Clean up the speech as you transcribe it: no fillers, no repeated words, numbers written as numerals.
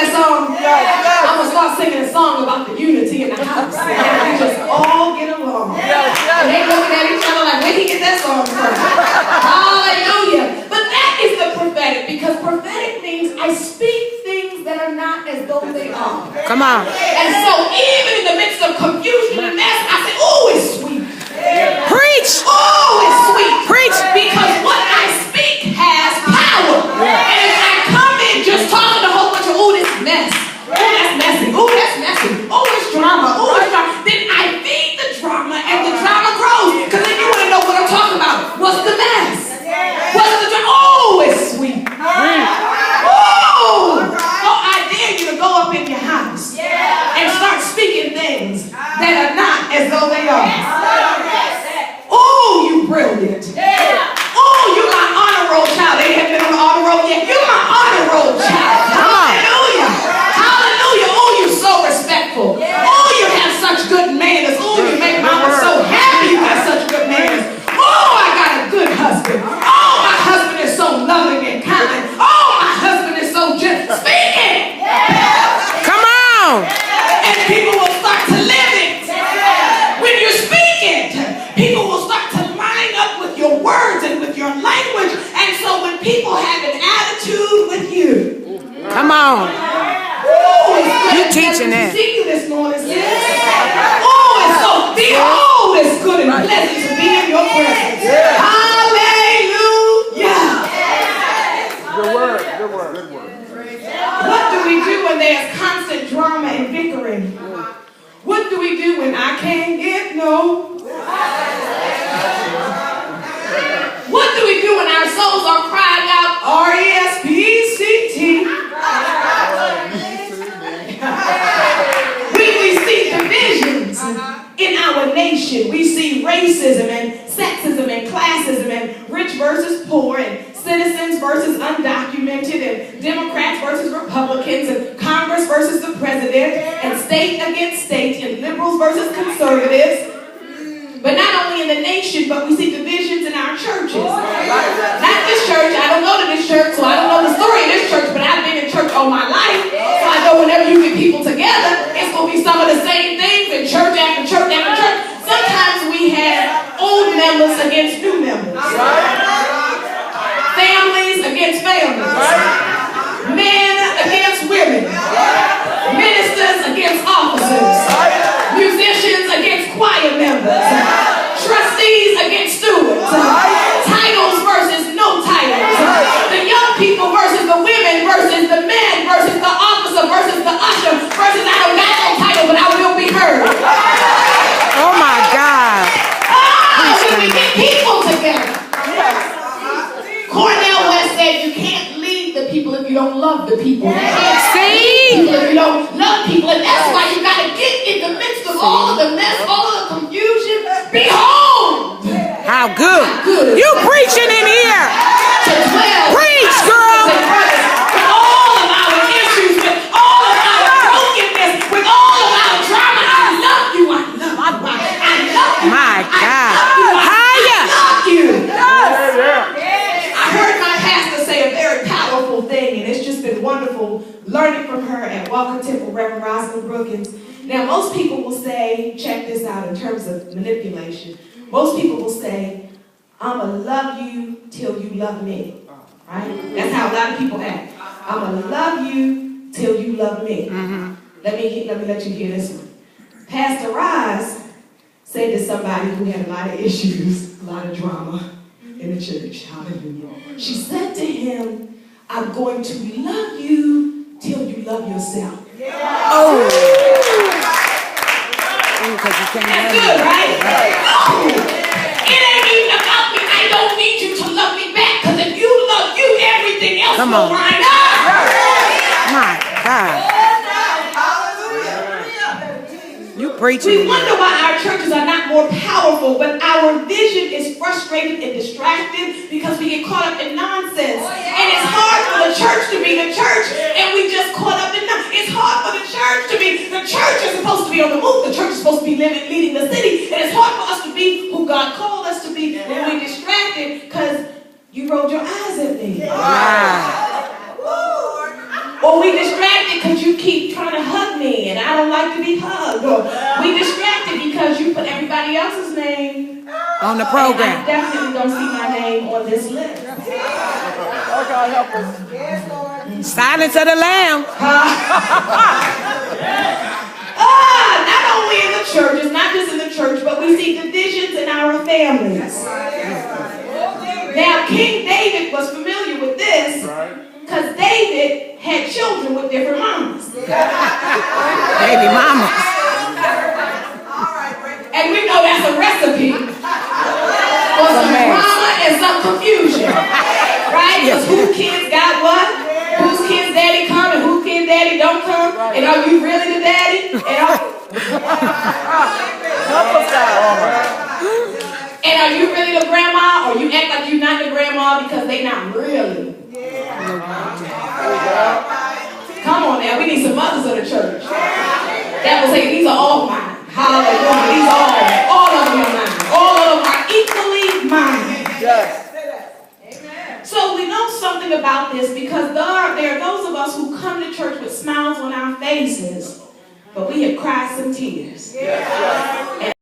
that song? I'm going to start singing a song about the unity in the house. And we just all get along. And they looking at each other like, where did he get that song from? Hallelujah. But that is the prophetic, because prophetic means I speak things that are not as though they are. Come on. And so even in the midst of confusion and mess, I say, oh, it's sweet. Preach. Oh, it's sweet. Preach. Because what I speak has power. And if I come in just talking a whole bunch of, oh, this mess. Oh, that's messy. Oh, that's messy. Oh, it's drama. Oh, it's drama. Then I feed the drama and the drama grows. Because then you want to know what I'm talking about. What's the mess? What's the drama? Oh, it's sweet. Oh, I dare you to go up in your house and start speaking things that are not as though they are. Oh, you brilliant. Oh, you're my honor roll child. They haven't been on the honor roll yet. You're my honor roll child. Hallelujah. Hallelujah. Oh, you're so respectful. Oh, you have such good manners. Oh, you make mama so happy you got such good manners. Oh, I got a good husband. Oh, my husband is so loving and kind. Oh, my husband is so gentle. Speak it. Come on. And people will start to live it. When you speak it, people will start to line up with your words and with your language. And so when people have an attitude with you, come on. You teaching that. See you this morning, sis. Oh, it's so behold, it's good and pleasant to be in your presence. Hallelujah. Good word. Good word. Good word. What do we do when there's constant drama and bickering? What do we do when I can't get no? What do we do when our souls are crying out R-E-S-P-C-T? When we see divisions in our nation, we see racism and sexism and classism and rich versus poor and citizens versus undocumented and Democrats versus Republicans and Congress versus the president and state against state and liberals versus conservatives. But not only in the nation, but we see divisions in our churches. Not this church. I don't go to this church, so I don't know the story of this church, but I've been in church all my life. So I know whenever you get people together, it's going to be some of the same things in church after church after church. Sometimes we have old members against new members. Families against families. Men against women. Ministers against officers. Musicians against choir members. Trustees against stewards. Titles versus no titles. The young people versus the women versus the men versus the officer versus the usher versus I don't got no title but I will be heard. Oh my God. When we get people together. Cornell West said you can't lead the people if you don't love the people. You can't See? people if you don't love people. And that's why you got to get in the midst of all of the mess, all of the confusion. Behold! How good. You preaching in here. Preach, girl. With all of our issues, with all of our brokenness, with all of our drama, I love you. I love you. I love you. My God. I love you. I heard my pastor say a very powerful thing, and it's just been wonderful learning from her at Walker Temple, Reverend Rosalind Brookins. Now, most people will say, check this out in terms of manipulation. Most people will say, I'm going to love you till you love me. Right? That's how a lot of people act. I'm going to love you till you love me. Let me let you hear this one. Pastor Roz said to somebody who had a lot of issues, a lot of drama in the church. Hallelujah. She said to him, I'm going to love you till you love yourself. That's good, right? No. It ain't even about me. I don't need you to love me back, because if you love you, everything else will line up. My God. You preaching. We wonder why our churches are not more powerful, but our vision is frustrated and distracted because we get caught up in nonsense. And it's hard for the church to be the church, and we just caught up in nonsense. It's hard for the church to be, the church is supposed to be on the move. The church is supposed to be leading the city. And it's hard for us to be who God called us to be when we're distracted because you rolled your eyes at me. Wow. Or we distracted because you keep trying to hug me and I don't like to be hugged. Or we distracted because you put everybody else's name on the program. I definitely don't see my name on this list. Oh, God, help us. Silence of the Lamb. Not only in the church, it's not just in the church, but we see divisions in our families. Now, King David was familiar with this because David had children with different mamas. Baby mamas. And we know that's a recipe for some drama and some confusion. Right? Because whose kids got what? Whose kids daddy come and whose kids daddy don't come? And are you really the daddy? And are you really the grandma? Or you act like you're not the grandma because they not really? Come on now, we need some mothers of the church that will say these are all mine. Hallelujah. These are all of them are mine. All of them are equally mine. Yes. So we know something about this because there are those of us who come to church with smiles on our faces, but we have cried some tears.